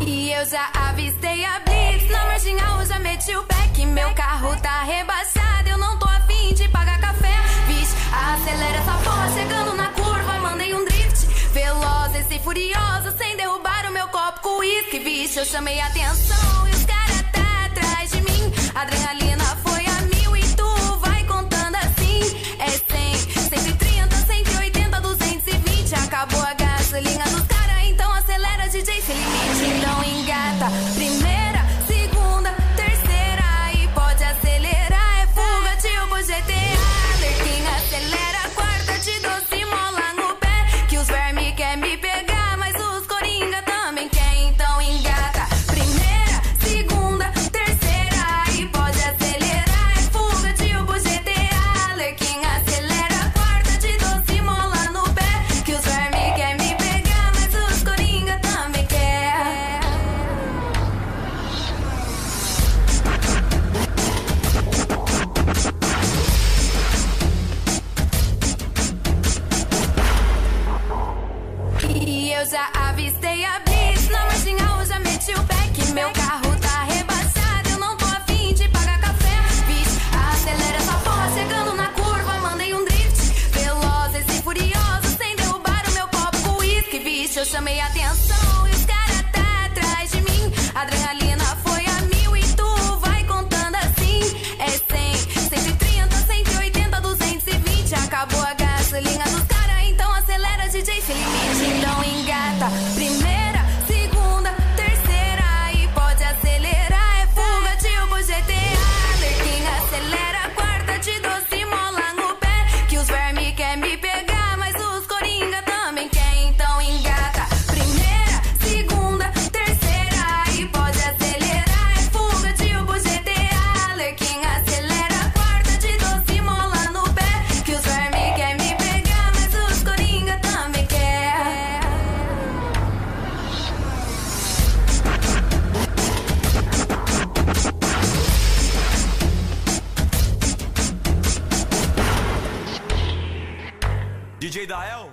E eu já avistei a Blitz, na marginal eu já meti o pé. Que meu carro tá rebaixado, eu não tô afim de pagar café. Vixe, acelera essa porra, chegando na curva, mandei um drift. Velozes e furiosos, sem derrubar o meu copo com uísque. Vixe, eu chamei a atenção e os caras tá atrás de mim. Adrenalina foi a 1000 e tu vai contando assim. É 100, 130, 180, 220. Acabou a gasolina dos caras, então acelera, DJ, sem limite. Então engata, primeira, segunda, terceira. E pode acelerar, é fuga tipo GTA. Lerquim acelera, quarta, te dou se mola no pé. Que os verme quer me pegar, mas os coringa também quer. Então engata, primeira, segunda, terceira. E pode acelerar, é fuga tipo GTA. Lerquim acelera, quarta, te dou se mola no pé. Que os verme quer me pegar, mas os coringa também quer. E eu já avistei a Blitz, na marginal eu já meti o pé. Que meu carro tá rebaixado, eu não tô afim de pagar café. Vixe, acelera essa porra, chegando na curva, mandei um drift. Velozes e furiosos, sem derrubar o meu copo com uísque. Vixe, eu chamei a atenção e os caras tá atrás de mim. Adrenalina foi a 1000 e tu vai contando assim. É 100, 130, 180, 220. Acabou a gasolina dos caras, então acelera, DJ, sem limite. Então engata, primeira, segunda, terceira. E pode acelerar, é fuga tipo GTA. Lerquim acelera, quarta, te dou se mola no pé. Que os verme quer me pegar, mas os coringa também quer. Então engata, primeira, segunda, terceira. E pode acelerar, é fuga tipo GTA. Lerquim acelera, quarta, te dou se mola no pé. Que os verme quer me pegar, mas os coringa também quer. DJ Dael.